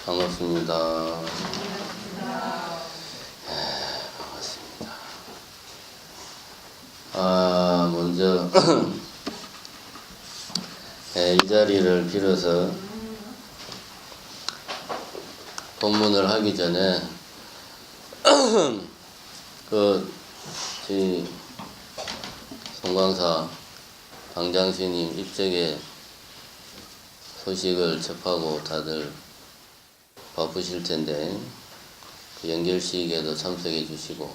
반갑습니다. 반갑습니다. 먼저 이 자리를 빌어서 본문을 하기 전에 저희 송광사 방장스님 입적의 소식을 접하고 다들 바쁘실 텐데 그 연결식에도 참석해 주시고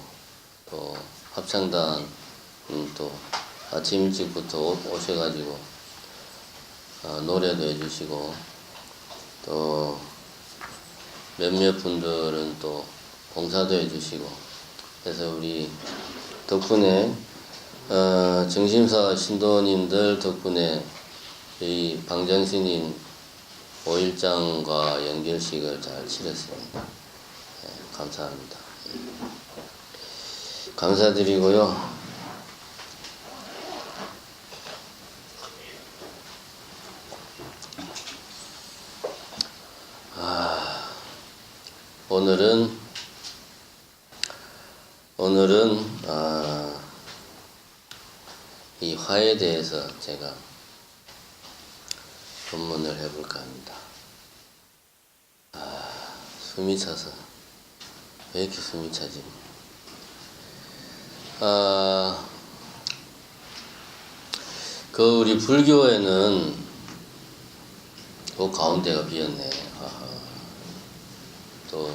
또 합창단 또 아침 일찍부터 오셔가지고 노래도 해주시고 또 몇몇 분들은 또 봉사도 해주시고 그래서 우리 덕분에 정심사 신도님들 덕분에 이 방장스님 5일장과 연결식을 잘 치렀습니다. 감사합니다. 감사드리고요. 오늘은 이 화에 대해서 제가 본문을 해볼까 합니다. 숨이 차서 왜 이렇게 숨이 차지? 우리 불교에는 그 가운데가 비었네. 또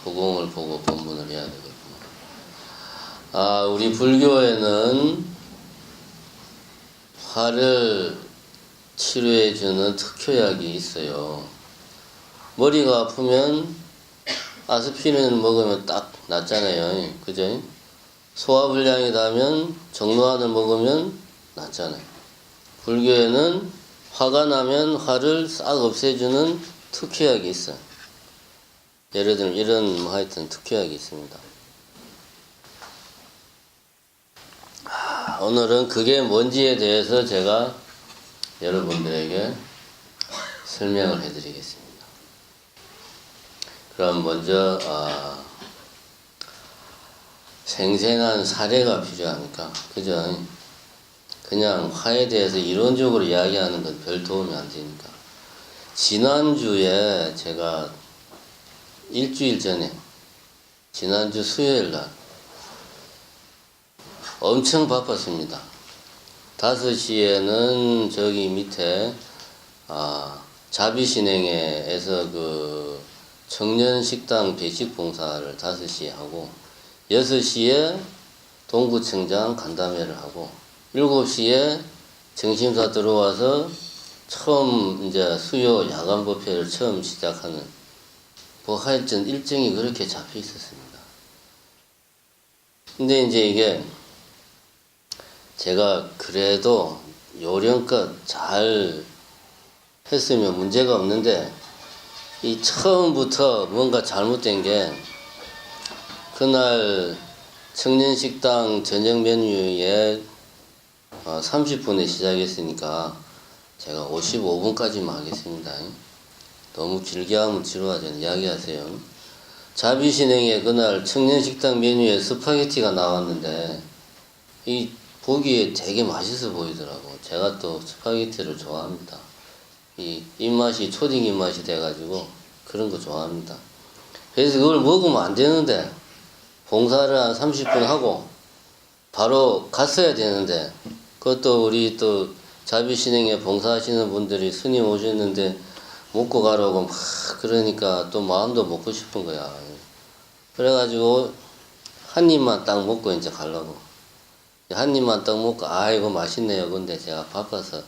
허공을 보고 본문을 해야 되겠구나. 우리 불교에는 화를 치료해주는 특효약이 있어요. 머리가 아프면 아스피린 먹으면 딱 낫잖아요. 그죠? 소화불량이 나면 정로환을 먹으면 낫잖아요. 불교에는 화가 나면 화를 싹 없애주는 특효약이 있어요. 예를 들면 이런 하여튼 특효약이 있습니다. 오늘은 그게 뭔지에 대해서 제가 여러분들에게 설명을 해드리겠습니다. 그럼 먼저 생생한 사례가 필요하니까 그죠? 그냥 화에 대해서 이론적으로 이야기하는 건 별 도움이 안 되니까 지난주에 제가 일주일 전에 지난주 수요일날 엄청 바빴습니다. 5시에는 저기 밑에 자비신행에서 그 청년식당 배식봉사를 5시에 하고 6시에 동구청장 간담회를 하고 7시에 정심사 들어와서 처음 이제 수요 야간법회를 처음 시작하는 뭐 하여튼 일정이 그렇게 잡혀 있었습니다. 근데 이제 이게 제가 그래도 요령껏 잘 했으면 문제가 없는데 이 처음부터 뭔가 잘못된 게 그날 청년식당 저녁 메뉴에 30분에 시작했으니까 제가 55분까지만 하겠습니다. 너무 길게 하면 지루하잖아요. 이야기하세요. 자비신행에 그날 청년식당 메뉴에 스파게티가 나왔는데 이 보기에 되게 맛있어 보이더라고. 제가 또 스파게티를 좋아합니다. 이 입맛이 초딩 입맛이 돼가지고 그런 거 좋아합니다. 그래서 그걸 먹으면 안 되는데 봉사를 한 30분 하고 바로 갔어야 되는데 그것도 우리 또 자비신행에 봉사하시는 분들이 스님 오셨는데 먹고 가라고 막 그러니까 또 마음도 먹고 싶은 거야. 그래가지고 한 입만 딱 먹고 이제 가려고. 한 입만 딱 먹고 이거 맛있네요. 근데 제가 바빠서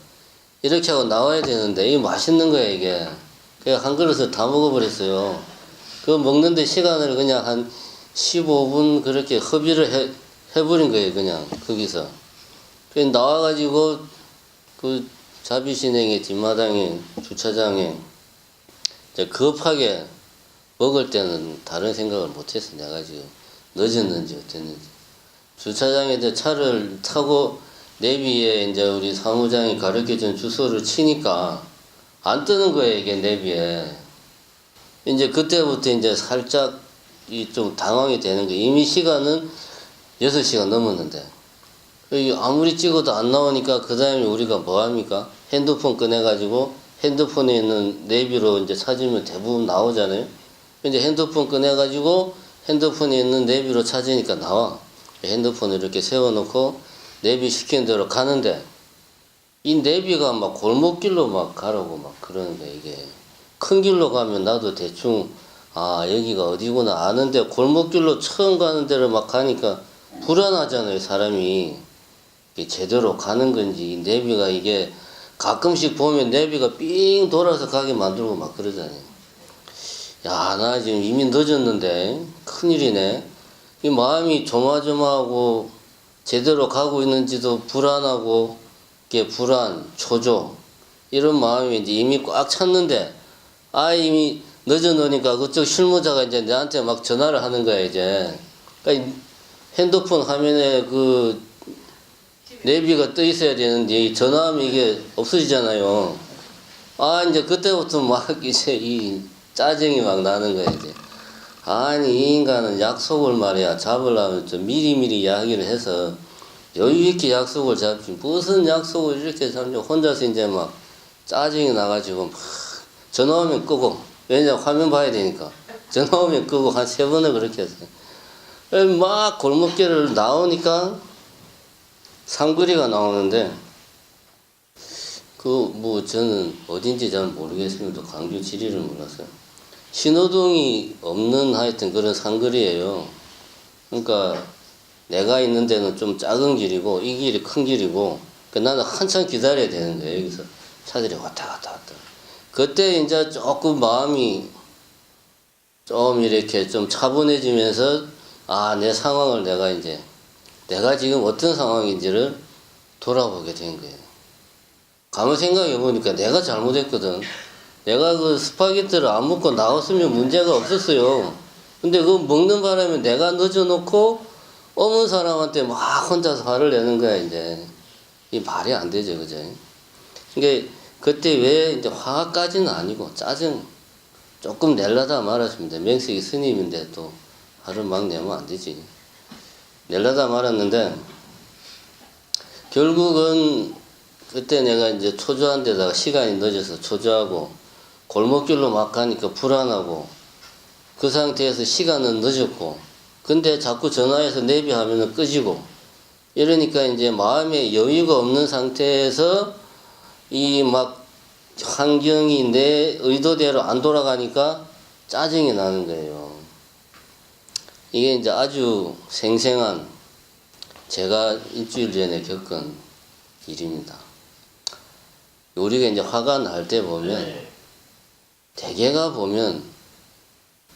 이렇게 하고 나와야 되는데 이게 맛있는 거야 이게. 그냥 한 그릇을 다 먹어버렸어요. 그거 먹는데 시간을 그냥 한 15분 그렇게 허비를 해버린 거예요. 그냥 거기서. 그래서 나와가지고 그 자비신행의 뒷마당에 주차장에 이제 급하게 먹을 때는 다른 생각을 못했어. 내가 지금 늦었는지 어땠는지. 주차장에 이제 차를 타고 내비에 이제 우리 사무장이 가르쳐준 주소를 치니까 안 뜨는 거예요, 이게 내비에. 이제 그때부터 이제 살짝 이 좀 당황이 되는 거예요. 이미 시간은 6시가 넘었는데. 아무리 찍어도 안 나오니까 그 다음에 우리가 뭐 합니까? 핸드폰 꺼내가지고 핸드폰에 있는 내비로 이제 찾으면 대부분 나오잖아요. 이제 핸드폰 꺼내가지고 핸드폰에 있는 내비로 찾으니까 나와. 핸드폰을 이렇게 세워놓고 내비 시키는 대로 가는데 이 내비가 막 골목길로 막 가라고 막 그러는 거야. 이게 큰 길로 가면 나도 대충 아 여기가 어디구나 아는데 골목길로 처음 가는 데를 막 가니까 불안하잖아요. 사람이 이게 제대로 가는 건지 내비가 이게 가끔씩 보면 내비가 삥 돌아서 가게 만들고 막 그러잖아요. 야, 나 지금 이미 늦었는데 큰일이네. 이 마음이 조마조마하고 제대로 가고 있는지도 불안하고 이게 불안, 초조 이런 마음이 이제 이미 꽉 찼는데 아 이미 늦어놓으니까 그쪽 실무자가 이제 내한테 막 전화를 하는 거야 이제. 그러니까 핸드폰 화면에 그 내비가 떠 있어야 되는데 전화하면 이게 없어지잖아요. 아 이제 그때부터 막 이제 이 짜증이 막 나는 거야 이제. 아니 이 인간은 약속을 말이야 잡으려면 좀 미리미리 이야기를 해서 여유 있게 약속을 잡지 무슨 약속을 이렇게 잡냐. 혼자서 이제 막 짜증이 나가지고 막 전화 오면 끄고 왜냐 화면 봐야 되니까 전화 오면 끄고 한 3번을 그렇게 했어요. 막 골목길을 나오니까 상거리가 나오는데 그 뭐 저는 어딘지 잘 모르겠습니다. 광주 지리를 몰라서요. 신호등이 없는 하여튼 그런 상거리예요. 그러니까 내가 있는 데는 좀 작은 길이고 이 길이 큰 길이고 그러니까 나는 한참 기다려야 되는 거예요. 여기서 차들이 왔다 갔다 왔다. 그때 이제 조금 마음이 좀 이렇게 좀 차분해지면서 아, 내 상황을 내가 지금 어떤 상황인지를 돌아보게 된 거예요. 가만 생각해 보니까 내가 잘못했거든. 내가 그 스파게티를 안 먹고 나왔으면 문제가 없었어요. 근데 그거 먹는 바람에 내가 늦어놓고 어문 사람한테 막 혼자서 화를 내는 거야, 이제. 이 말이 안 되죠, 그죠? 그러니까 그때 왜 이제 화까지는 아니고 짜증 조금 내려다 말았습니다. 명색이 스님인데 또 화를 막 내면 안 되지. 내려다 말았는데 결국은 그때 내가 이제 초조한 데다가 시간이 늦어서 초조하고 골목길로 막 가니까 불안하고 그 상태에서 시간은 늦었고 근데 자꾸 전화해서 내비하면은 끄지고 이러니까 이제 마음에 여유가 없는 상태에서 이 막 환경이 내 의도대로 안 돌아가니까 짜증이 나는 거예요. 이게 이제 아주 생생한 제가 일주일 전에 겪은 일입니다. 우리가 이제 화가 날 때 보면 대개가 보면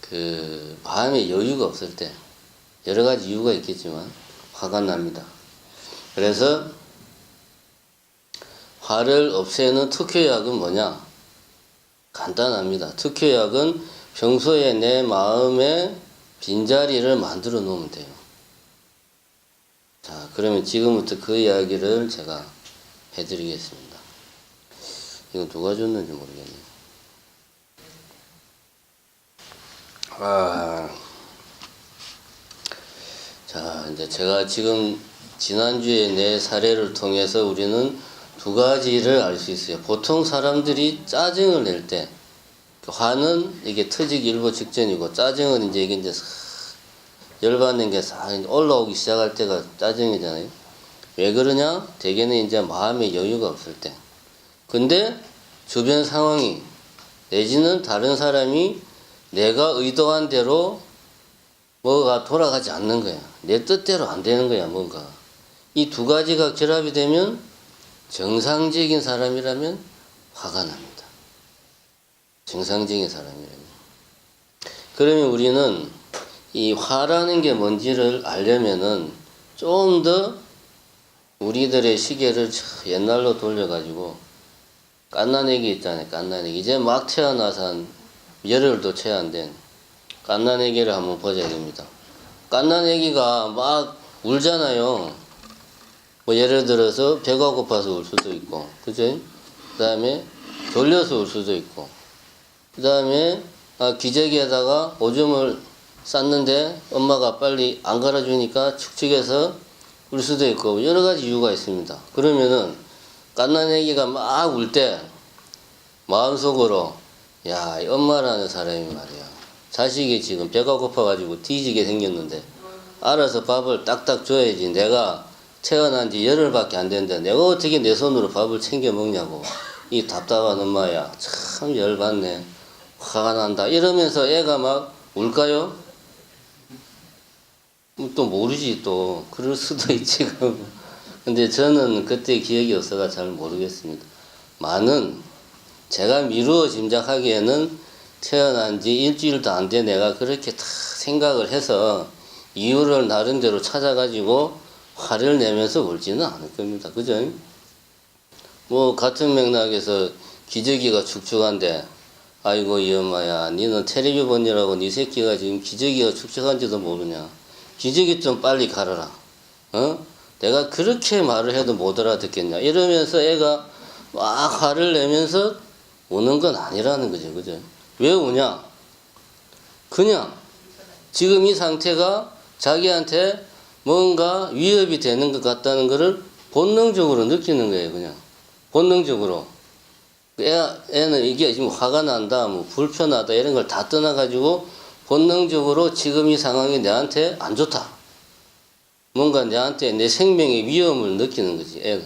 그 마음에 여유가 없을 때 여러 가지 이유가 있겠지만 화가 납니다. 그래서 화를 없애는 특효약은 뭐냐? 간단합니다. 특효약은 평소에 내 마음에 빈자리를 만들어 놓으면 돼요. 자, 그러면 지금부터 그 이야기를 제가 해드리겠습니다. 이거 누가 줬는지 모르겠네요. 자, 이제 제가 지금 지난주에 내 사례를 통해서 우리는 두 가지를 알 수 있어요. 보통 사람들이 짜증을 낼 때, 화는 이게 터지기 일보 직전이고, 짜증은 이제 이게 이제 열받는 게 싹 올라오기 시작할 때가 짜증이잖아요. 왜 그러냐? 대개는 이제 마음에 여유가 없을 때. 근데 주변 상황이 내지는 다른 사람이 내가 의도한 대로 뭐가 돌아가지 않는 거야. 내 뜻대로 안 되는 거야, 뭔가. 이 두 가지가 결합이 되면 정상적인 사람이라면 화가 납니다. 정상적인 사람이라면. 그러면 우리는 이 화라는 게 뭔지를 알려면은 좀 더 우리들의 시계를 옛날로 돌려가지고 갓난애기 있잖아요. 갓난애기. 이제 막 태어나서 한 열흘도 채 안 된 갓난애기를 한번 보자 됩니다. 갓난애기가 막 울잖아요. 뭐 예를 들어서 배가 고파서 울 수도 있고, 그죠? 그 다음에 졸려서 울 수도 있고, 그 다음에 기저귀에다가 오줌을 쌌는데 엄마가 빨리 안 갈아주니까 축축해서 울 수도 있고 여러 가지 이유가 있습니다. 그러면은 갓난아기가 막 울 때 마음속으로 야, 이 엄마라는 사람이 말이야. 자식이 지금 배가 고파가지고 뒤지게 생겼는데 알아서 밥을 딱딱 줘야지. 내가 태어난 지 열흘밖에 안 됐는데 내가 어떻게 내 손으로 밥을 챙겨 먹냐고. 이 답답한 엄마야. 참 열받네. 화가 난다. 이러면서 애가 막 울까요? 또 모르지 또. 그럴 수도 있지. 근데 저는 그때 기억이 없어가 잘 모르겠습니다. 많은 제가 미루어 짐작하기에는 태어난 지 일주일도 안 돼 내가 그렇게 다 생각을 해서 이유를 나름대로 찾아가지고 화를 내면서 울지는 않을 겁니다. 그죠? 뭐 같은 맥락에서 기저귀가 축축한데 아이고 이 엄마야 니는 텔레비 보느라고 니 새끼가 지금 기저귀가 축축한지도 모르냐. 기저귀 좀 빨리 갈아라. 내가 그렇게 말을 해도 못 알아듣겠냐. 이러면서 애가 막 화를 내면서 우는 건 아니라는 거죠. 그죠? 왜 우냐? 그냥 지금 이 상태가 자기한테 뭔가 위협이 되는 것 같다는 것을 본능적으로 느끼는 거예요. 그냥 본능적으로. 애는 이게 지금 화가 난다, 뭐 불편하다 이런 걸 다 떠나가지고 본능적으로 지금 이 상황이 내한테 안 좋다. 뭔가 내한테 내 생명의 위험을 느끼는 거지. 애가.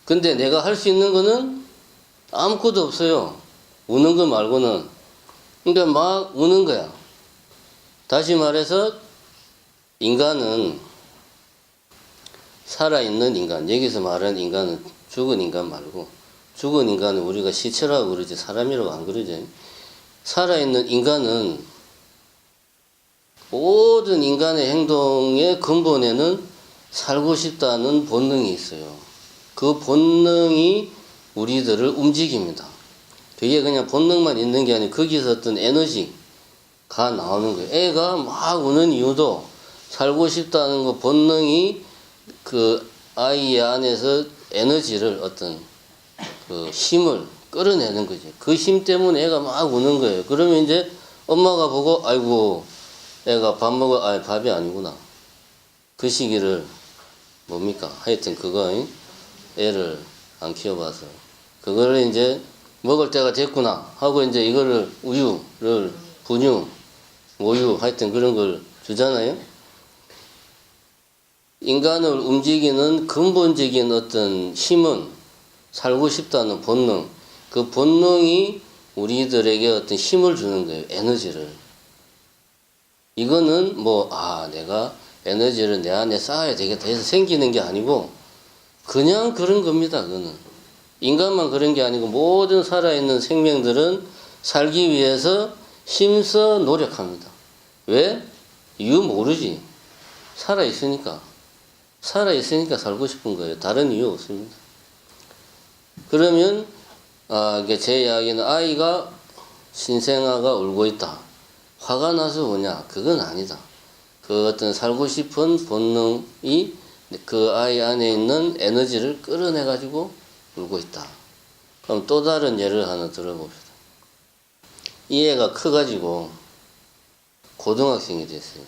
근데 내가 할 수 있는 거는 아무것도 없어요. 우는 거 말고는. 그러니까 막 우는 거야. 다시 말해서 인간은 살아있는 인간, 여기서 말하는 인간은 죽은 인간 말고 죽은 인간은 우리가 시체라고 그러지 사람이라고 안 그러지. 살아있는 인간은 모든 인간의 행동의 근본에는 살고 싶다는 본능이 있어요. 그 본능이 우리들을 움직입니다. 그게 그냥 본능만 있는 게 아니고 거기서 어떤 에너지가 나오는 거예요. 애가 막 우는 이유도 살고 싶다는 그 본능이 그 아이의 안에서 에너지를 어떤 그 힘을 끌어내는 거죠. 그 힘 때문에 애가 막 우는 거예요. 그러면 이제 엄마가 보고 아이고 애가 밥 먹어 아니 밥이 아니구나. 그 시기를 뭡니까? 하여튼 그거 애를 안 키워봐서 그거를 이제 먹을 때가 됐구나 하고 이제 이거를 우유를 분유, 모유 하여튼 그런 걸 주잖아요. 인간을 움직이는 근본적인 어떤 힘은 살고 싶다는 본능, 그 본능이 우리들에게 어떤 힘을 주는 거예요. 에너지를. 이거는 뭐 내가 에너지를 내 안에 쌓아야 되겠다 해서 생기는 게 아니고 그냥 그런 겁니다. 그거는. 인간만 그런 게 아니고 모든 살아있는 생명들은 살기 위해서 힘써 노력합니다. 왜? 이유 모르지. 살아있으니까. 살아있으니까 살고 싶은 거예요. 다른 이유 없습니다. 그러면 이게 제 이야기는 아이가 신생아가 울고 있다. 화가 나서 우냐? 그건 아니다. 그 어떤 살고 싶은 본능이 그 아이 안에 있는 에너지를 끌어내가지고 울고 있다. 그럼 또 다른 예를 하나 들어봅시다. 이 애가 커가지고 고등학생이 됐어요.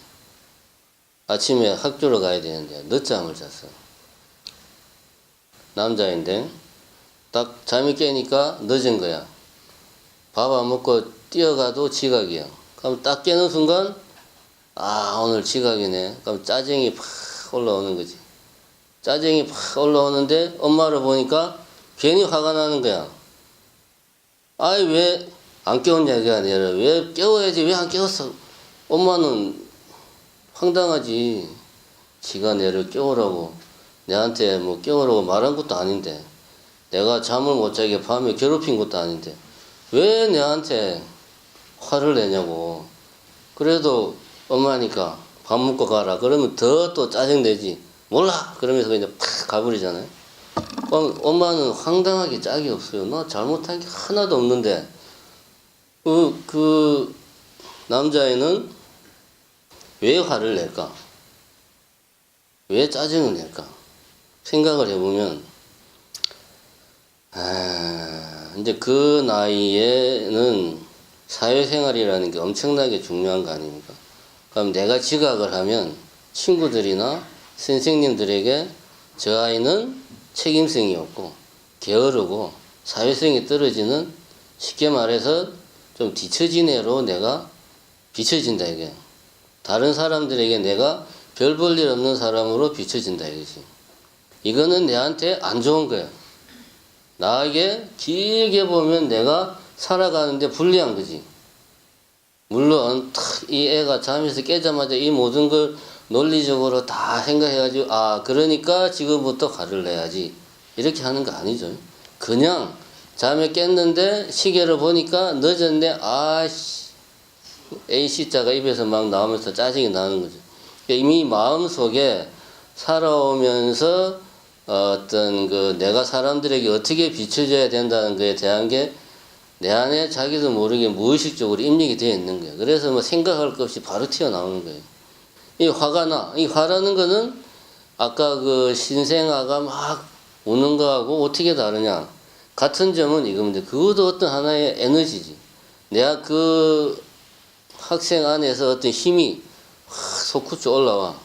아침에 학교로 가야 되는데 늦잠을 잤어. 남자인데 딱 잠이 깨니까 늦은 거야. 밥 안 먹고 뛰어가도 지각이야. 그럼 딱 깨는 순간 오늘 지각이네. 그럼 짜증이 팍 올라오는 거지. 짜증이 팍 올라오는데 엄마를 보니까 괜히 화가 나는 거야. 아이 왜 안 깨웠냐가 아니라 왜 깨워야지 왜 안 깨웠어. 엄마는 황당하지. 지가 내를 깨우라고 내한테 뭐 깨우라고 말한 것도 아닌데 내가 잠을 못 자게 밤에 괴롭힌 것도 아닌데 왜 내한테 화를 내냐고. 그래도 엄마니까 밥 먹고 가라 그러면 더 또 짜증내지. 몰라 그러면서 그냥 팍 가버리잖아요. 엄마는 황당하게 짝이 없어요. 나 잘못한 게 하나도 없는데 그 남자애는 왜 화를 낼까? 왜 짜증을 낼까? 생각을 해보면 이제 그 나이에는 사회생활이라는 게 엄청나게 중요한 거 아닙니까? 그럼 내가 지각을 하면 친구들이나 선생님들에게 저 아이는 책임성이 없고 게으르고 사회성이 떨어지는, 쉽게 말해서 좀 뒤처진 애로 내가 비춰진다 이게. 다른 사람들에게 내가 별 볼 일 없는 사람으로 비춰진다 이거지. 이거는 내한테 안 좋은 거야. 나에게 길게 보면 내가 살아가는데 불리한 거지. 물론 이 애가 잠에서 깨자마자 이 모든 걸 논리적으로 다 생각해가지고 그러니까 지금부터 화를 내야지 이렇게 하는 거 아니죠. 그냥 잠에 깼는데 시계를 보니까 늦었네. A씨자가 입에서 막 나오면서 짜증이 나는 거죠. 이미 마음속에 살아오면서 어떤 내가 사람들에게 어떻게 비춰져야 된다는 것에 대한 게 내 안에 자기도 모르게 무의식적으로 입력이 되어 있는 거예요. 그래서 뭐 생각할 것 없이 바로 튀어나오는 거예요. 이 화가 나. 이 화라는 거는 아까 신생아가 막 우는 거하고 어떻게 다르냐. 같은 점은 이겁니다. 그것도 어떤 하나의 에너지지. 내가 그 학생 안에서 어떤 힘이 솟구쳐 올라와.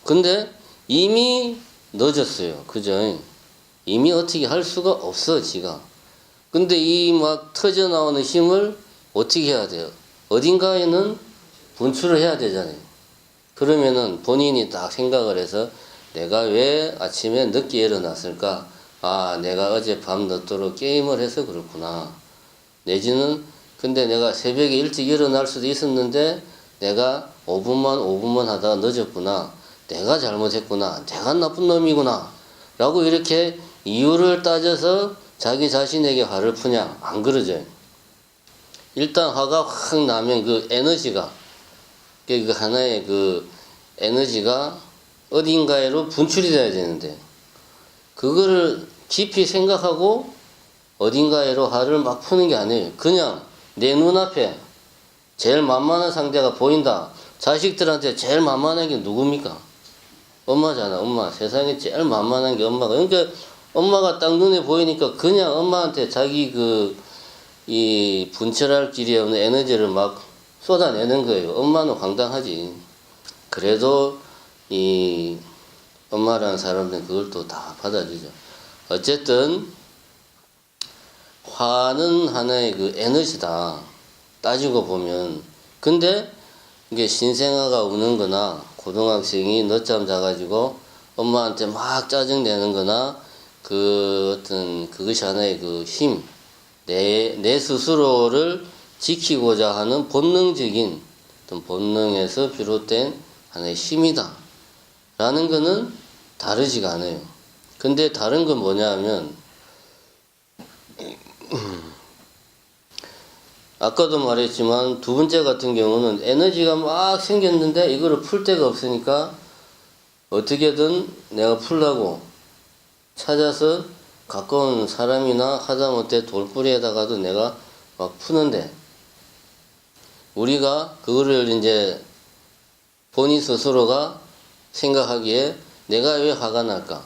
근데 이미 늦었어요. 그죠? 이미 어떻게 할 수가 없어, 지가. 근데 이 막 터져 나오는 힘을 어떻게 해야 돼요? 어딘가에는 분출을 해야 되잖아요. 그러면은 본인이 딱 생각을 해서 내가 왜 아침에 늦게 일어났을까? 내가 어제 밤 늦도록 게임을 해서 그렇구나. 내지는 근데 내가 새벽에 일찍 일어날 수도 있었는데 내가 5분만 하다가 늦었구나. 내가 잘못했구나. 내가 나쁜 놈이구나. 라고 이렇게 이유를 따져서 자기 자신에게 화를 푸냐? 안 그러죠. 일단 화가 확 나면 그 에너지가, 그 하나의 그 에너지가 어딘가에로 분출이 돼야 되는데, 그거를 깊이 생각하고 어딘가에로 화를 막 푸는 게 아니에요. 그냥 내 눈앞에 제일 만만한 상대가 보인다. 자식들한테 제일 만만한 게 누굽니까? 엄마잖아, 엄마. 세상에 제일 만만한 게 엄마가. 그러니까 엄마가 딱 눈에 보이니까 그냥 엄마한테 자기 이 분출할 길이 없는 에너지를 막 쏟아내는 거예요. 엄마는 황당하지. 그래도 이 엄마라는 사람들은 그걸 또 다 받아주죠. 어쨌든 화는 하나의 그 에너지다. 따지고 보면. 근데 이게 신생아가 우는 거나 고등학생이 늦잠 자가지고 엄마한테 막 짜증내는 거나 그것이 하나의 그 힘, 내 스스로를 지키고자 하는 본능적인 어떤 본능에서 비롯된 하나의 힘이다. 라는 거는 다르지가 않아요. 근데 다른 건 뭐냐 하면, 아까도 말했지만 두 번째 같은 경우는 에너지가 막 생겼는데 이거를 풀 데가 없으니까 어떻게든 내가 풀라고 찾아서 가까운 사람이나 하다못해 돌뿌리에다가도 내가 막 푸는데, 우리가 그거를 이제 본인 스스로가 생각하기에 내가 왜 화가 날까?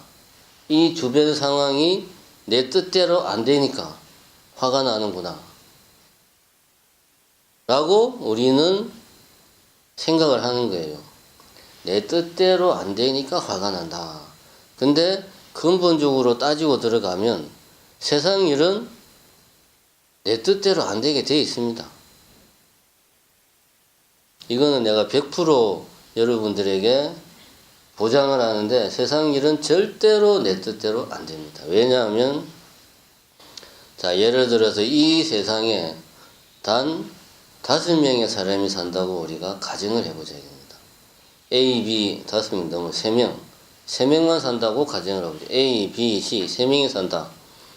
이 주변 상황이 내 뜻대로 안 되니까 화가 나는구나. 라고 우리는 생각을 하는 거예요. 내 뜻대로 안 되니까 화가 난다. 근데 근본적으로 따지고 들어가면 세상 일은 내 뜻대로 안 되게 되어 있습니다. 이거는 내가 100% 여러분들에게 보장을 하는데 세상 일은 절대로 내 뜻대로 안 됩니다. 왜냐하면 자, 예를 들어서 이 세상에 단 5명의 사람이 산다고 우리가 가정을 해보자 입니다. A, B 5명 넘어 3명. 3명만 산다고 가정을 해보자. A, B, C 3명이 산다.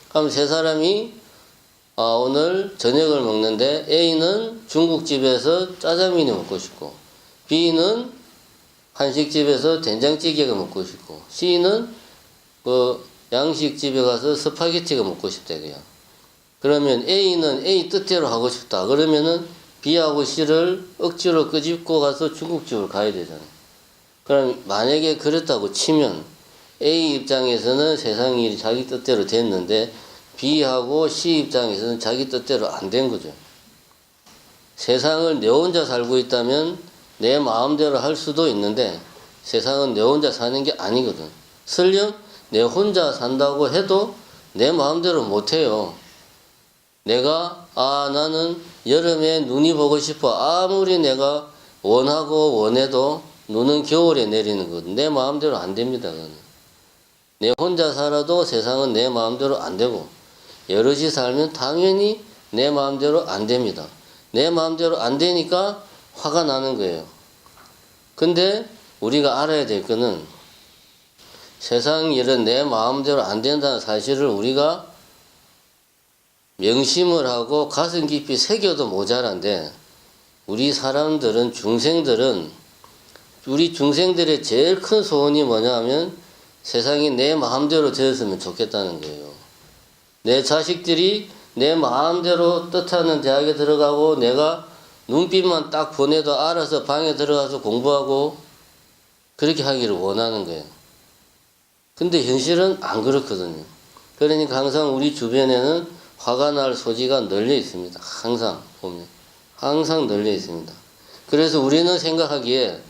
그럼 세 사람이 오늘 저녁을 먹는데 A는 중국집에서 짜장면이 먹고 싶고, B는 한식집에서 된장찌개가 먹고 싶고, C는 양식집에 가서 스파게티가 먹고 싶다 그냥. 그러면 A는 A 뜻대로 하고 싶다. 그러면은 B하고 C를 억지로 끄집고 가서 중국집을 가야 되잖아요. 그럼 만약에 그랬다고 치면 A 입장에서는 세상 일이 자기 뜻대로 됐는데 B하고 C 입장에서는 자기 뜻대로 안 된 거죠. 세상을 내 혼자 살고 있다면 내 마음대로 할 수도 있는데 세상은 내 혼자 사는 게 아니거든. 설령 내 혼자 산다고 해도 내 마음대로 못해요. 내가 나는 여름에 눈이 보고 싶어. 아무리 내가 원하고 원해도 눈은 겨울에 내리는 거든. 내 마음대로 안 됩니다. 그거는. 내 혼자 살아도 세상은 내 마음대로 안 되고 여럿이 살면 당연히 내 마음대로 안 됩니다. 내 마음대로 안 되니까 화가 나는 거예요. 근데 우리가 알아야 될 거는 세상 일은 내 마음대로 안 된다는 사실을 우리가 명심을 하고 가슴 깊이 새겨도 모자란데 우리 사람들은 우리 중생들의 제일 큰 소원이 뭐냐 하면 세상이 내 마음대로 되었으면 좋겠다는 거예요. 내 자식들이 내 마음대로 뜻하는 대학에 들어가고 내가 눈빛만 딱 보내도 알아서 방에 들어가서 공부하고 그렇게 하기를 원하는 거예요. 근데 현실은 안 그렇거든요. 그러니까 항상 우리 주변에는 화가 날 소지가 널려 있습니다. 항상 보면. 항상 널려 있습니다. 그래서 우리는 생각하기에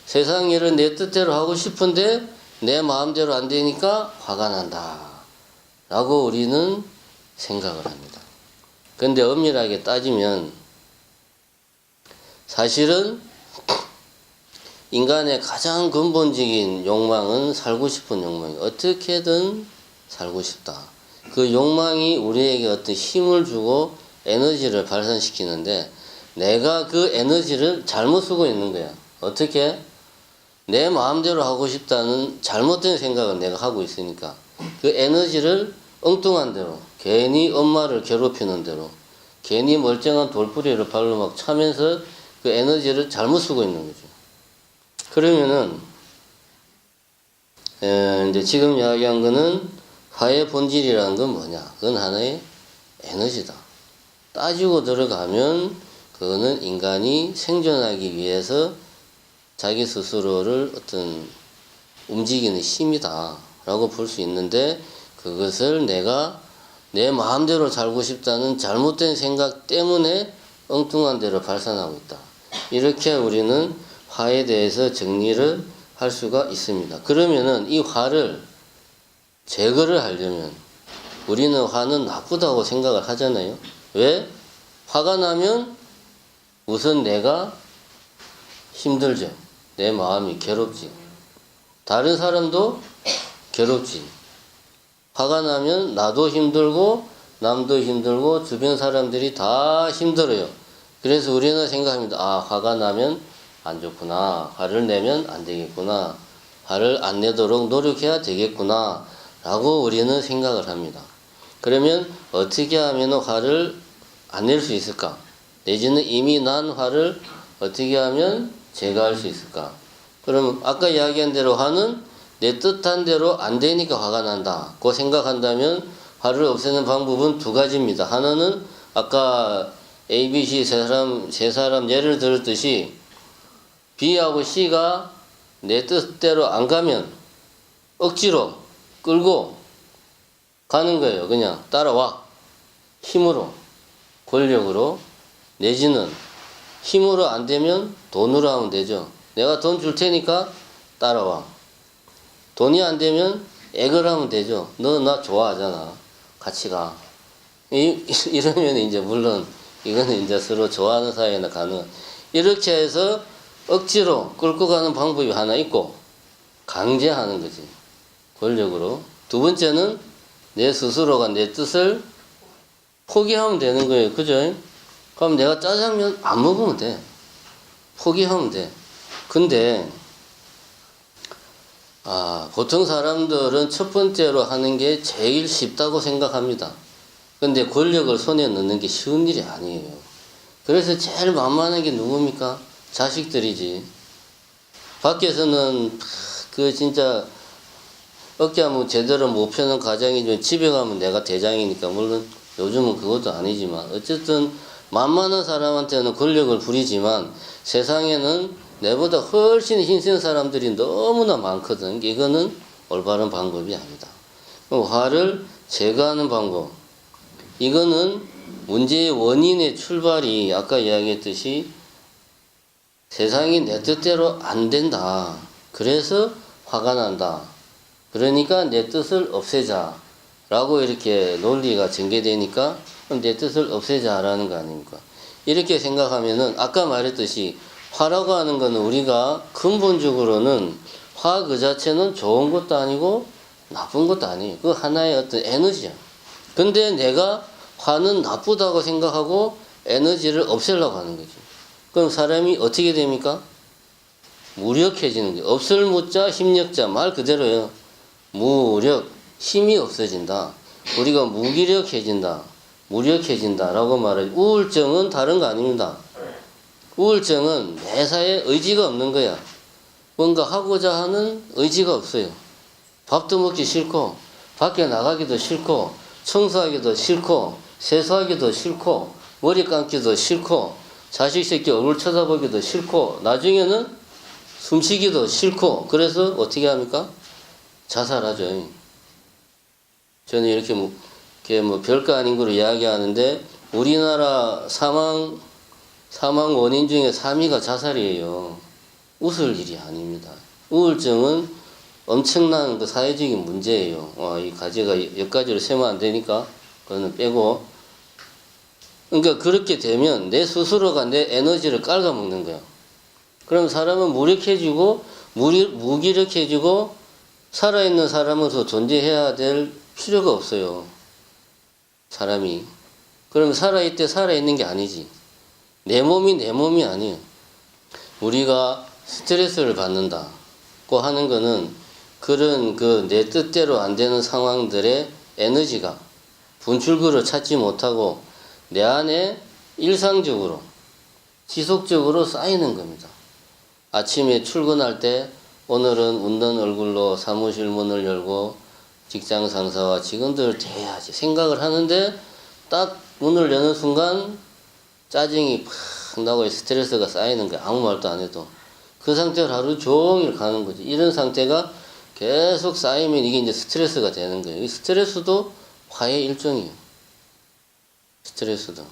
세상 일을 내 뜻대로 하고 싶은데 내 마음대로 안 되니까 화가 난다. 라고 우리는 생각을 합니다. 근데 엄밀하게 따지면 사실은 인간의 가장 근본적인 욕망은 살고 싶은 욕망이에요. 어떻게든 살고 싶다. 그 욕망이 우리에게 어떤 힘을 주고 에너지를 발산시키는데 내가 그 에너지를 잘못 쓰고 있는 거야. 어떻게? 내 마음대로 하고 싶다는 잘못된 생각을 내가 하고 있으니까 그 에너지를 엉뚱한 대로 괜히 엄마를 괴롭히는 대로 괜히 멀쩡한 돌뿌리를 발로 막 차면서 그 에너지를 잘못 쓰고 있는 거죠. 그러면은 이제 지금 이야기한 거는 화의 본질이라는 건 뭐냐? 그건 하나의 에너지다. 따지고 들어가면 그거는 인간이 생존하기 위해서 자기 스스로를 어떤 움직이는 힘이다 라고 볼 수 있는데 그것을 내가 내 마음대로 살고 싶다는 잘못된 생각 때문에 엉뚱한 대로 발산하고 있다. 이렇게 우리는 화에 대해서 정리를 할 수가 있습니다. 그러면은 이 화를 제거를 하려면 우리는 화는 나쁘다고 생각을 하잖아요. 왜? 화가 나면 우선 내가 힘들죠. 내 마음이 괴롭지. 다른 사람도 괴롭지. 화가 나면 나도 힘들고 남도 힘들고 주변 사람들이 다 힘들어요. 그래서 우리는 생각합니다. 화가 나면 안 좋구나. 화를 내면 안 되겠구나. 화를 안 내도록 노력해야 되겠구나. 라고 우리는 생각을 합니다. 그러면 어떻게 하면 화를 안 낼 수 있을까? 내지는 이미 난 화를 어떻게 하면 제거할 수 있을까? 그럼 아까 이야기한 대로 화는 내 뜻한 대로 안 되니까 화가 난다. 고 생각한다면 화를 없애는 방법은 두 가지입니다. 하나는 아까 A, B, C 세 사람 예를 들었듯이 B하고 C가 내 뜻대로 안 가면 억지로 끌고 가는 거예요. 그냥 따라와. 힘으로, 권력으로, 내지는 힘으로 안 되면 돈으로 하면 되죠. 내가 돈 줄 테니까 따라와. 돈이 안 되면 액을 하면 되죠. 너 나 좋아하잖아. 같이 가. 이러면 이제 물론 이거는 이제 서로 좋아하는 사이에나 가능. 이렇게 해서 억지로 끌고 가는 방법이 하나 있고 강제하는 거지. 권력으로. 두 번째는 내 스스로가 내 뜻을 포기하면 되는 거예요. 그죠? 그럼 내가 짜장면 안 먹으면 돼. 포기하면 돼. 근데 보통 사람들은 첫 번째로 하는 게 제일 쉽다고 생각합니다. 근데 권력을 손에 넣는 게 쉬운 일이 아니에요. 그래서 제일 만만한 게 누굽니까? 자식들이지. 밖에서는 진짜 어깨하면 제대로 못 펴는 가장이지만 집에 가면 내가 대장이니까 물론 요즘은 그것도 아니지만 어쨌든 만만한 사람한테는 권력을 부리지만 세상에는 내보다 훨씬 힘센 사람들이 너무나 많거든. 이거는 올바른 방법이 아니다. 화를 제거하는 방법. 이거는 문제의 원인의 출발이 아까 이야기했듯이 세상이 내 뜻대로 안 된다. 그래서 화가 난다. 그러니까 내 뜻을 없애자. 라고 이렇게 논리가 전개되니까 그럼 내 뜻을 없애자라는 거 아닙니까? 이렇게 생각하면은 아까 말했듯이 화라고 하는 거는 우리가 근본적으로는 화 그 자체는 좋은 것도 아니고 나쁜 것도 아니에요. 그 하나의 어떤 에너지야. 근데 내가 화는 나쁘다고 생각하고 에너지를 없애려고 하는 거지. 그럼 사람이 어떻게 됩니까? 무력해지는 거예요. 없을 무자 힘력자 말 그대로예요. 무력 힘이 없어진다. 우리가 무기력해진다. 무력해진다 라고 말하죠. 우울증은 다른 거 아닙니다. 우울증은 매사에 의지가 없는 거야. 뭔가 하고자 하는 의지가 없어요. 밥도 먹기 싫고 밖에 나가기도 싫고 청소하기도 싫고 세수하기도 싫고 머리 감기도 싫고 자식 새끼 얼굴 쳐다보기도 싫고 나중에는 숨쉬기도 싫고 그래서 어떻게 합니까? 자살하죠. 저는 이렇게 뭐 별거 아닌 거로 이야기하는데 우리나라 사망 원인 중에 3위가 자살이에요. 웃을 일이 아닙니다. 우울증은 엄청난 그 사회적인 문제예요. 이 가지가 여기까지로 세면 안 되니까 그거는 빼고. 그러니까 그렇게 되면 내 스스로가 내 에너지를 깔아먹는 거야. 그럼 사람은 무력해지고 무기력해지고 살아있는 사람으로서 존재해야 될 필요가 없어요. 사람이. 그럼 살아있대 살아있는 게 아니지. 내 몸이 아니에요. 우리가 스트레스를 받는다고 하는 거는 그런 내 뜻대로 안 되는 상황들의 에너지가 분출구를 찾지 못하고 내 안에 일상적으로 지속적으로 쌓이는 겁니다. 아침에 출근할 때 오늘은 웃는 얼굴로 사무실 문을 열고 직장 상사와 직원들을 대해야지 생각을 하는데 딱 문을 여는 순간 짜증이 팍 나고 스트레스가 쌓이는 거야. 아무 말도 안 해도. 그 상태로 하루 종일 가는 거지. 이런 상태가 계속 쌓이면 이게 이제 스트레스가 되는 거예요. 이 스트레스도 화의 일종이에요. 스트레스도.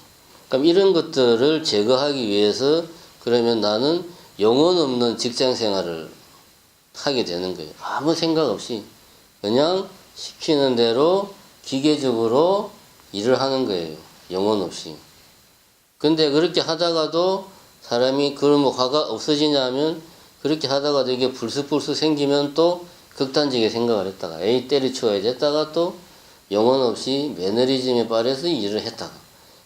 그럼 이런 것들을 제거하기 위해서 그러면 나는 영혼 없는 직장 생활을 하게 되는 거예요. 아무 생각 없이 그냥 시키는 대로 기계적으로 일을 하는 거예요. 영혼 없이. 근데 그렇게 하다가도 사람이 그러면 화가 없어지냐면 그렇게 하다가도 이게 불쑥불쑥 생기면 또 극단적인 생각을 했다가 에이 때려치워야 됐다가 또 영혼 없이 매너리즘에 빠져서 일을 했다가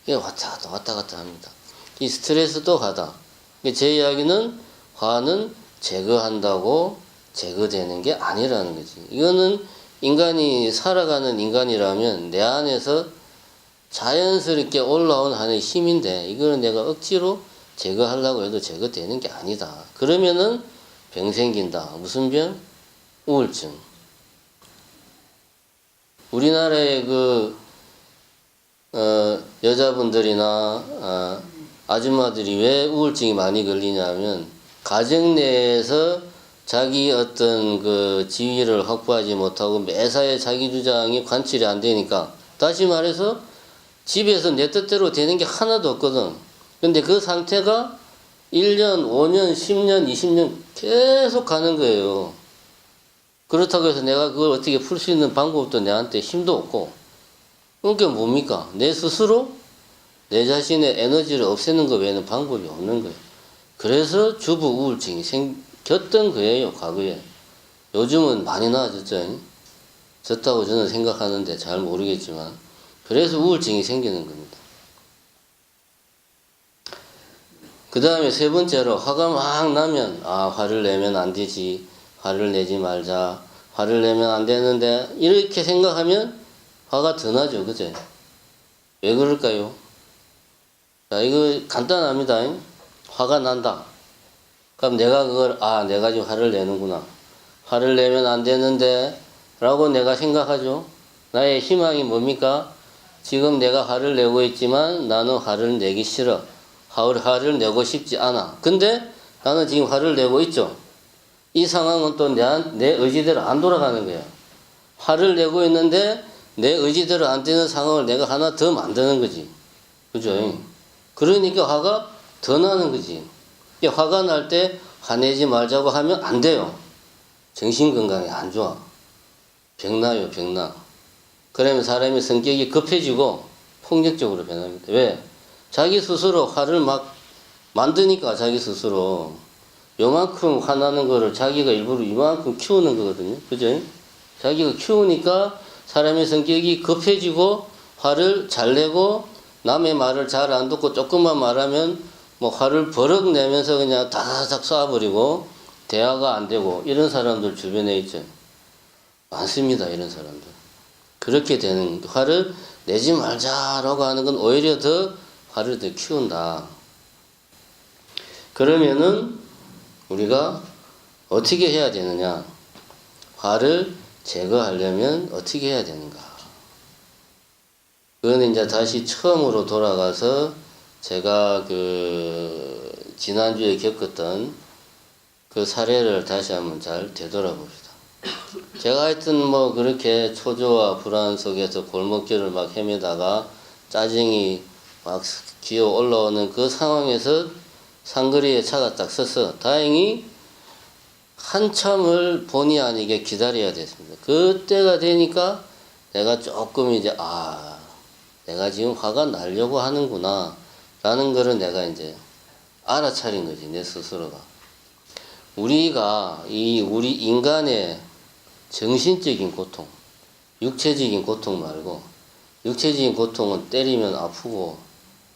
이게 왔다 갔다 합니다. 이 스트레스도 화다. 제 이야기는 화는 제거한다고 제거되는 게 아니라는 거지. 이거는 인간이 살아가는 인간이라면 내 안에서 자연스럽게 올라온 하나의 힘인데 이거는 내가 억지로 제거하려고 해도 제거되는 게 아니다. 그러면은 병 생긴다. 무슨 병? 우울증. 우리나라의 여자분들이나 아줌마들이 왜 우울증이 많이 걸리냐면 가정 내에서 자기 어떤 지위를 확보하지 못하고 매사에 자기 주장이 관철이 안 되니까 다시 말해서 집에서 내 뜻대로 되는 게 하나도 없거든. 근데 그 상태가 1년, 5년, 10년, 20년 계속 가는 거예요. 그렇다고 해서 내가 그걸 어떻게 풀 수 있는 방법도 내한테 힘도 없고. 그러니까 뭡니까? 내 스스로 내 자신의 에너지를 없애는 것 외에는 방법이 없는 거예요. 그래서 주부 우울증이 생겼던 거예요, 과거에. 요즘은 많이 나아졌죠. 졌다고 저는 생각하는데 잘 모르겠지만. 그래서 우울증이 생기는 겁니다. 그 다음에 세 번째로 화가 막 나면 화를 내면 안 되지. 화를 내지 말자. 화를 내면 안 되는데 이렇게 생각하면 화가 더 나죠. 그죠? 왜 그럴까요? 자, 이거 간단합니다. 화가 난다. 그럼 내가 그걸 내가 지금 화를 내는구나. 화를 내면 안 되는데 라고 내가 생각하죠. 나의 희망이 뭡니까? 지금 내가 화를 내고 있지만 나는 화를 내기 싫어. 화를 내고 싶지 않아. 근데 나는 지금 화를 내고 있죠. 이 상황은 또 내 의지대로 안 돌아가는 거야. 화를 내고 있는데 내 의지대로 안 되는 상황을 내가 하나 더 만드는 거지. 그죠? 그러니까 화가 더 나는 거지. 화가 날 때 화내지 말자고 하면 안 돼요. 정신건강에 안 좋아. 병나요, 병나. 그러면 사람이 성격이 급해지고 폭력적으로 변합니다. 왜? 자기 스스로 화를 막 만드니까, 자기 스스로. 요만큼 화나는 거를 자기가 일부러 이만큼 키우는 거거든요. 그죠? 자기가 키우니까 사람의 성격이 급해지고 화를 잘 내고 남의 말을 잘 안 듣고 조금만 말하면 뭐 화를 버럭 내면서 그냥 다다닥 쏴버리고 대화가 안 되고 이런 사람들 주변에 있죠. 많습니다. 이런 사람들. 그렇게 되는, 화를 내지 말자라고 하는 건 오히려 더 화를 더 키운다. 그러면은 우리가 어떻게 해야 되느냐? 화를 제거하려면 어떻게 해야 되는가? 그거는 이제 다시 처음으로 돌아가서 제가 지난주에 겪었던 그 사례를 다시 한번 잘 되돌아봅시다. 제가 하여튼 뭐 그렇게 초조와 불안 속에서 골목길을 막 헤매다가 짜증이 막 기어 올라오는 그 상황에서 상거리에 차가 딱 서서 다행히 한참을 본의 아니게 기다려야 됐습니다. 그때가 되니까 내가 조금 이제 내가 지금 화가 나려고 하는구나 라는 거를 내가 이제 알아차린 거지, 내 스스로가. 우리가 우리 인간의 정신적인 고통, 육체적인 고통 말고, 육체적인 고통은 때리면 아프고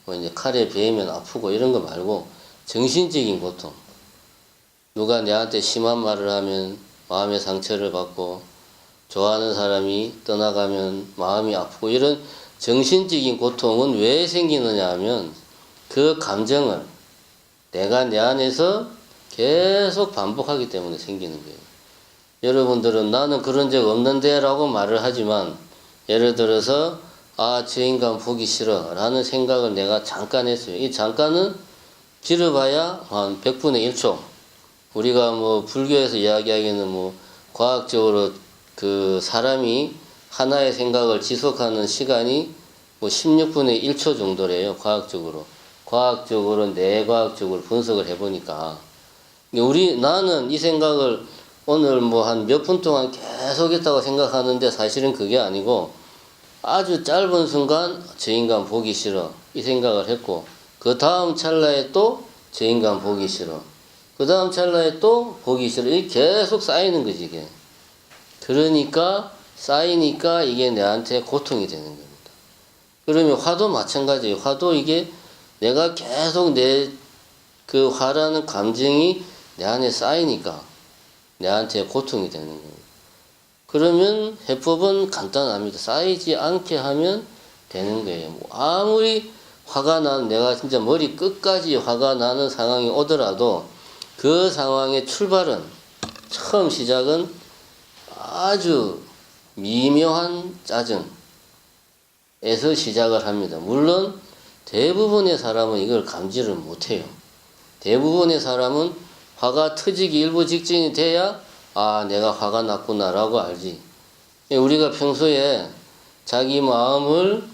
뭐 이제 칼에 베이면 아프고 이런 거 말고 정신적인 고통, 누가 내한테 심한 말을 하면 마음의 상처를 받고 좋아하는 사람이 떠나가면 마음이 아프고 이런 정신적인 고통은 왜 생기느냐 하면 그 감정을 내가 내 안에서 계속 반복하기 때문에 생기는 거예요. 여러분들은 나는 그런 적 없는데 라고 말을 하지만 예를 들어서 저 인간 보기 싫어 라는 생각을 내가 잠깐 했어요. 이 잠깐은 길어봐야 한 100분의 1초. 우리가 뭐 불교에서 이야기하기에는 뭐 과학적으로 그 사람이 하나의 생각을 지속하는 시간이 뭐 16분의 1초 정도래요. 과학적으로 내과학적으로 분석을 해보니까 나는 이 생각을 오늘 뭐 한 몇 분 동안 계속 했다고 생각하는데 사실은 그게 아니고 아주 짧은 순간 저 인간 보기 싫어 이 생각을 했고 그 다음 찰나에 또 저 인간 보기 싫어 그 다음 찰나에 또 보기 싫어 이게 계속 쌓이는 거지 이게. 그러니까 쌓이니까 이게 내한테 고통이 되는 겁니다. 그러면 화도 마찬가지예요. 화도 이게 내가 계속 그 화라는 감정이 내 안에 쌓이니까 내한테 고통이 되는 거예요. 그러면 해법은 간단합니다. 쌓이지 않게 하면 되는 거예요. 뭐 아무리 화가 내가 진짜 머리 끝까지 화가 나는 상황이 오더라도 그 상황의 출발은, 처음 시작은 아주 미묘한 짜증에서 시작을 합니다. 물론 대부분의 사람은 이걸 감지를 못해요. 대부분의 사람은 화가 터지기 일부 직전이 돼야 내가 화가 났구나 라고 알지. 우리가 평소에 자기 마음을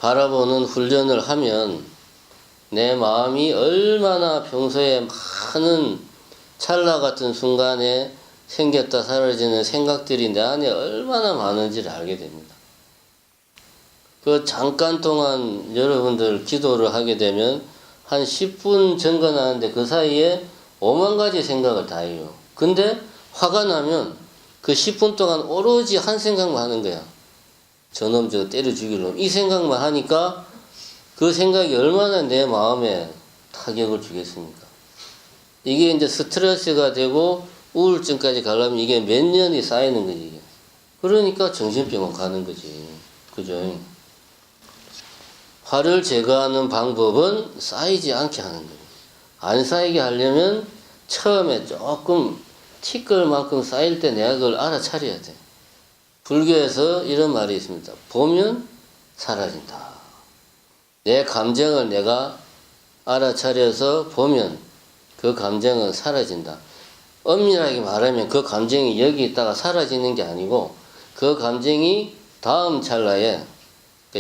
바라보는 훈련을 하면 내 마음이 얼마나 평소에 많은 찰나 같은 순간에 생겼다 사라지는 생각들이 내 안에 얼마나 많은지를 알게 됩니다. 그 잠깐 동안 여러분들 기도를 하게 되면 한 10분 정건하는데 그 사이에 5만 가지 생각을 다 해요. 근데 화가 나면 그 10분 동안 오로지 한 생각만 하는 거야. 저놈 저거 때려 죽일 놈. 이 생각만 하니까 그 생각이 얼마나 내 마음에 타격을 주겠습니까? 이게 이제 스트레스가 되고 우울증까지 가려면 이게 몇 년이 쌓이는 거지. 이게. 그러니까 정신병원 가는 거지. 그죠? 화를 제거하는 방법은 쌓이지 않게 하는 거예요. 안 쌓이게 하려면 처음에 조금 티끌 만큼 쌓일 때 내가 그걸 알아차려야 돼. 불교에서 이런 말이 있습니다. 보면 사라진다. 내 감정을 내가 알아차려서 보면 그 감정은 사라진다. 엄밀하게 말하면 그 감정이 여기 있다가 사라지는 게 아니고 그 감정이 다음 찰나에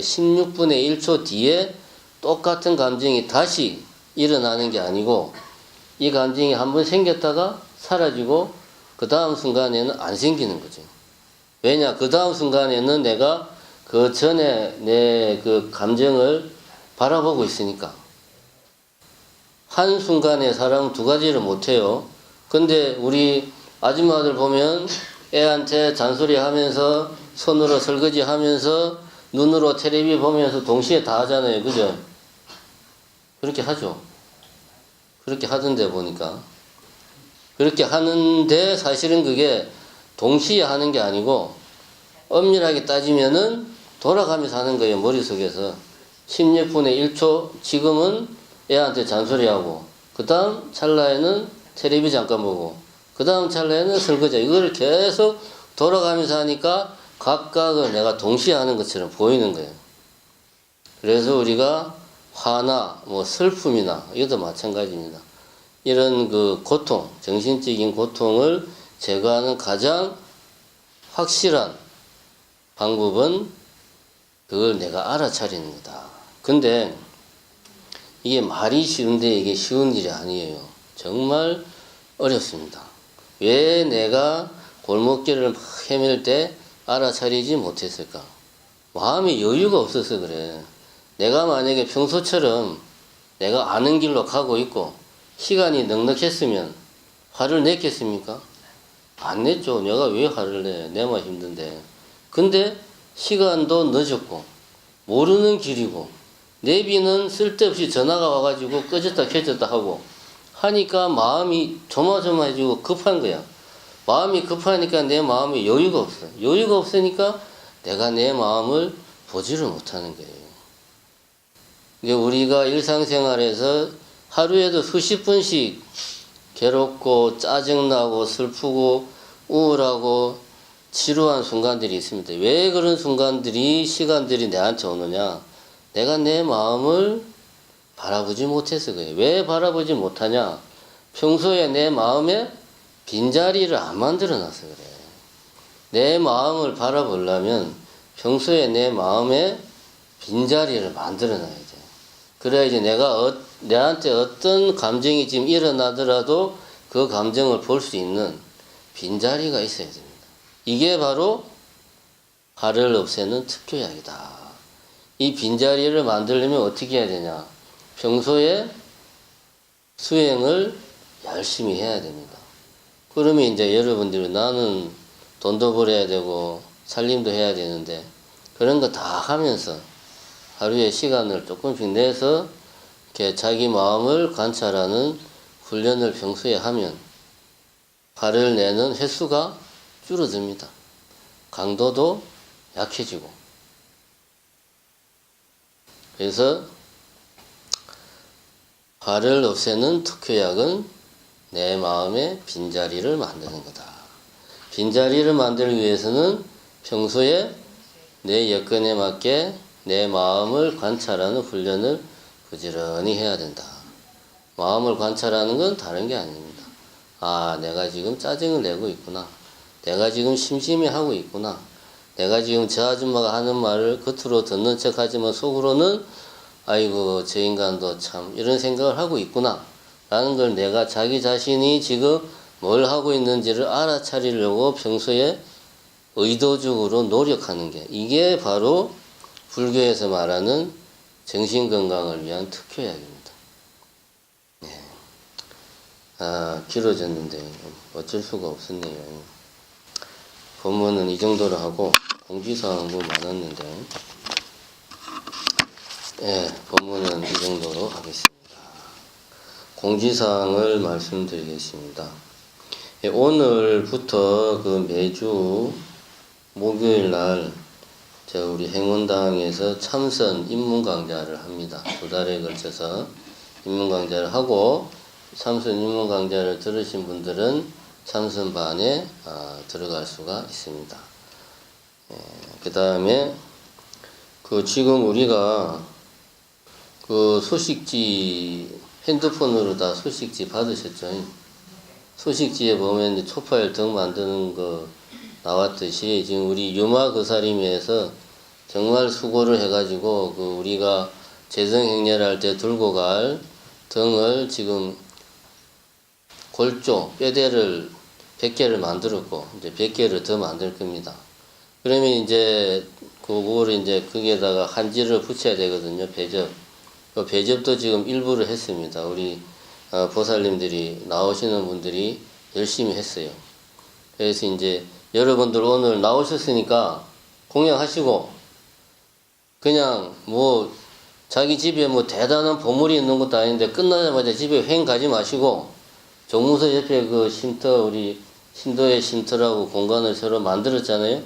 16분의 1초 뒤에 똑같은 감정이 다시 일어나는 게 아니고 이 감정이 한번 생겼다가 사라지고 그 다음 순간에는 안 생기는 거죠. 왜냐? 그 다음 순간에는 내가 그 전에 내 그 감정을 바라보고 있으니까. 한순간에 사람은 두 가지를 못해요. 근데 우리 아줌마들 보면 애한테 잔소리 하면서 손으로 설거지 하면서 눈으로 텔레비 보면서 동시에 다 하잖아요. 그죠? 그렇게 하죠. 그렇게 하던데 보니까. 그렇게 하는데 사실은 그게 동시에 하는 게 아니고 엄밀하게 따지면은 돌아가면서 하는 거예요. 머릿속에서. 16분의 1초 지금은 애한테 잔소리하고 그 다음 찰나에는 텔레비 잠깐 보고 그 다음 찰나에는 설거지. 이거를 계속 돌아가면서 하니까 각각을 내가 동시에 하는 것처럼 보이는 거예요. 그래서 우리가 화나 뭐 슬픔이나 이것도 마찬가지입니다. 이런 그 고통, 정신적인 고통을 제거하는 가장 확실한 방법은 그걸 내가 알아차리는 거다. 근데 이게 말이 쉬운데 이게 쉬운 일이 아니에요. 정말 어렵습니다. 왜 내가 골목길을 막 헤맬 때 알아차리지 못했을까? 마음에 여유가 없어서 그래. 내가 만약에 평소처럼 내가 아는 길로 가고 있고 시간이 넉넉했으면 화를 냈겠습니까? 안 냈죠. 내가 왜 화를 내? 내만 힘든데. 근데 시간도 늦었고 모르는 길이고 내비는 쓸데없이 전화가 와가지고 꺼졌다 켜졌다 하고 하니까 마음이 조마조마해지고 급한 거야. 마음이 급하니까 내 마음에 여유가 없어. 여유가 없으니까 내가 내 마음을 보지를 못하는 거예요. 이게 우리가 일상생활에서 하루에도 수십 번씩 괴롭고 짜증나고 슬프고 우울하고 지루한 순간들이 있습니다. 왜 그런 순간들이 시간들이 내한테 오느냐? 내가 내 마음을 바라보지 못해서 그래요. 왜 바라보지 못하냐? 평소에 내 마음에 빈자리를 안 만들어 놔서 그래. 내 마음을 바라보려면 평소에 내 마음에 빈자리를 만들어 놔야 돼. 그래야 이제 내한테 어떤 감정이 지금 일어나더라도 그 감정을 볼 수 있는 빈자리가 있어야 됩니다. 이게 바로 화를 없애는 특효약이다. 이 빈자리를 만들려면 어떻게 해야 되냐? 평소에 수행을 열심히 해야 됩니다. 그러면 이제 여러분들이 나는 돈도 벌어야 되고 살림도 해야 되는데 그런 거 다 하면서 하루에 시간을 조금씩 내서 이렇게 자기 마음을 관찰하는 훈련을 평소에 하면 화를 내는 횟수가 줄어듭니다. 강도도 약해지고. 그래서 화를 없애는 특효약은 내 마음의 빈자리를 만드는 거다. 빈자리를 만들기 위해서는 평소에 내 여건에 맞게 내 마음을 관찰하는 훈련을 부지런히 해야 된다. 마음을 관찰하는 건 다른 게 아닙니다. 아, 내가 지금 짜증을 내고 있구나. 내가 지금 심심해하고 있구나. 내가 지금 저 아줌마가 하는 말을 겉으로 듣는 척 하지만 속으로는 아이고 저 인간도 참 이런 생각을 하고 있구나 라는 걸 내가 자기 자신이 지금 뭘 하고 있는지를 알아차리려고 평소에 의도적으로 노력하는 게 이게 바로 불교에서 말하는 정신건강을 위한 특효약입니다. 네. 아, 길어졌는데 어쩔 수가 없었네요. 본문은 이 정도로 하고 공지사항도 많았는데 예, 본문은 이 정도로 하겠습니다. 공지사항을 말씀드리겠습니다. 예, 오늘부터 그 매주 목요일 날 우리 행원당에서 참선 입문 강좌를 합니다. 2달에 걸쳐서 입문 강좌를 하고 참선 입문 강좌를 들으신 분들은 참선반에 들어갈 수가 있습니다. 그 다음에 지금 우리가 소식지 핸드폰으로 다 소식지 받으셨죠? 소식지에 보면 초파일 등 만드는 거 나왔듯이 지금 우리 유마 거사림에서 정말 수고를 해가지고 그 우리가 재정행렬할 때 들고 갈 등을 지금 골조, 뼈대를 100개를 만들었고 이제 100개를 더 만들 겁니다. 그러면 이제 그거를 이제 거기에다가 한지를 붙여야 되거든요. 배접. 그 배접도 지금 일부를 했습니다. 우리 보살님들이 나오시는 분들이 열심히 했어요. 그래서 이제 여러분들 오늘 나오셨으니까 공양하시고 그냥 뭐 자기 집에 뭐 대단한 보물이 있는 것도 아닌데 끝나자마자 집에 횡 가지 마시고 정무소 옆에 그 쉼터 우리 신도의 쉼터라고 공간을 새로 만들었잖아요.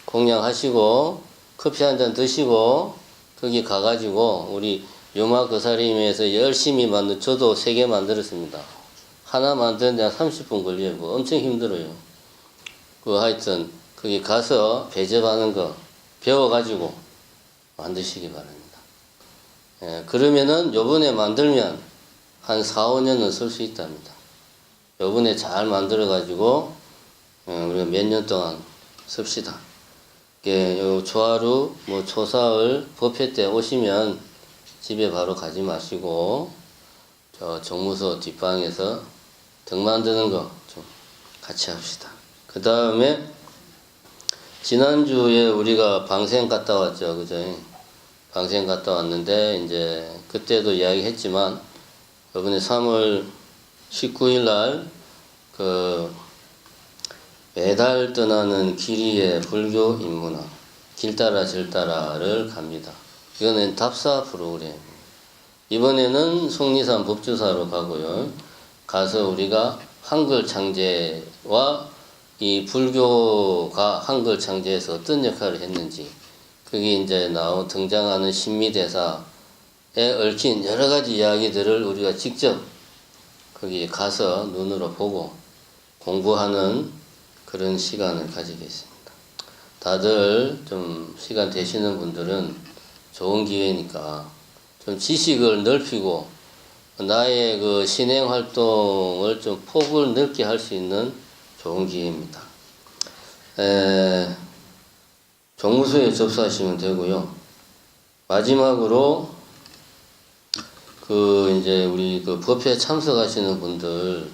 공양하시고 커피 한 잔 드시고 거기 가가지고 우리 요마 거사림에서 열심히 만든 저도 3개 만들었습니다. 하나 만드는데 한 30분 걸려요. 뭐 엄청 힘들어요. 그 하여튼 거기 가서 배접하는 거 배워가지고 만드시기 바랍니다. 예, 그러면은 요번에 만들면 한 4, 5년은 쓸 수 있답니다. 요번에 잘 만들어가지고 우리가 몇 년 동안 씁시다. 요 초하루, 뭐 초사흘 법회 때 오시면 집에 바로 가지 마시고 저 정무소 뒷방에서 등 만드는 거 좀 같이 합시다. 그 다음에 지난주에 우리가 방생 갔다 왔죠. 그죠? 방생 갔다 왔는데 이제 그때도 이야기했지만 이번에 3월 19일 날 그 매달 떠나는 길이의 불교 인문학 길 따라 절 따라를 갑니다. 이거는 답사 프로그램. 이번에는 속리산 법주사로 가고요. 가서 우리가 한글 창제와 이 불교가 한글 창제에서 어떤 역할을 했는지 그게 이제 등장하는 신미대사에 얽힌 여러 가지 이야기들을 우리가 직접 거기 가서 눈으로 보고 공부하는 그런 시간을 가지겠습니다. 다들 좀 시간 되시는 분들은 좋은 기회니까 좀 지식을 넓히고 나의 그 신행 활동을 좀 폭을 넓게 할 수 있는 좋은 기회입니다. 정무소에 접수하시면 되고요. 마지막으로 그 이제 우리 그 법회에 참석하시는 분들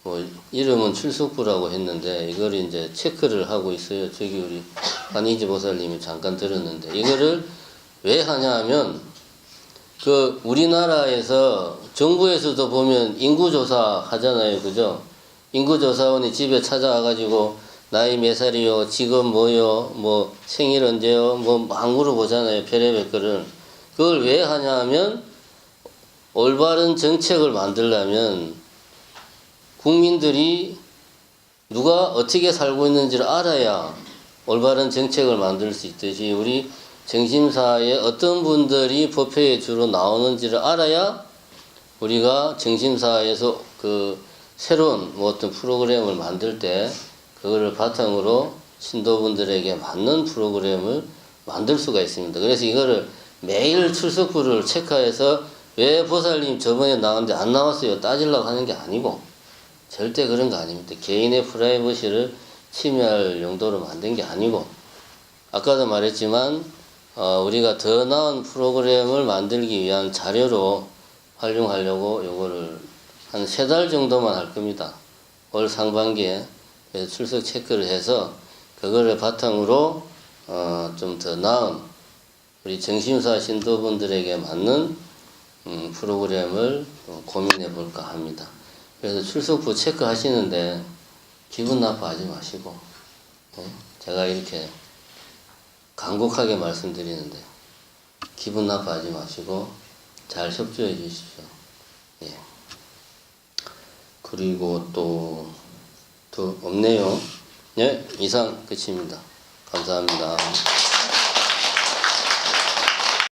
뭐 이름은 출석부라고 했는데 이걸 이제 체크를 하고 있어요. 저기 우리 한의지 보살님이 잠깐 들었는데 이거를 왜 하냐 하면 그 우리나라에서 정부에서도 보면 인구조사 하잖아요. 그죠? 인구조사원이 집에 찾아와가지고 나이 몇 살이요, 직업 뭐요, 뭐 생일 언제요, 뭐 막 물어보잖아요. 별의별 거를. 그걸 왜 하냐 하면 올바른 정책을 만들려면 국민들이 누가 어떻게 살고 있는지를 알아야 올바른 정책을 만들 수 있듯이 우리 정심사에 어떤 분들이 법회에 주로 나오는지를 알아야 우리가 정심사에서 그 새로운 뭐 어떤 프로그램을 만들 때 그거를 바탕으로 신도분들에게 맞는 프로그램을 만들 수가 있습니다. 그래서 이거를 매일 출석부를 체크해서 왜 보살님 저번에 나왔는데 안 나왔어요 따지려고 하는 게 아니고 절대 그런 거 아닙니다. 개인의 프라이버시를 침해할 용도로 만든 게 아니고 아까도 말했지만 우리가 더 나은 프로그램을 만들기 위한 자료로 활용하려고 요거를 한 3달 정도만 할 겁니다. 올 상반기에 출석 체크를 해서 그거를 바탕으로 좀 더 나은 우리 정심사 신도분들에게 맞는 프로그램을 고민해 볼까 합니다. 그래서 출석부 체크하시는데 기분 나빠하지 마시고 제가 이렇게 간곡하게 말씀드리는데 기분 나빠하지 마시고 잘 협조해 주십시오. 예. 그리고 또 없네요. 예, 이상 끝입니다. 감사합니다.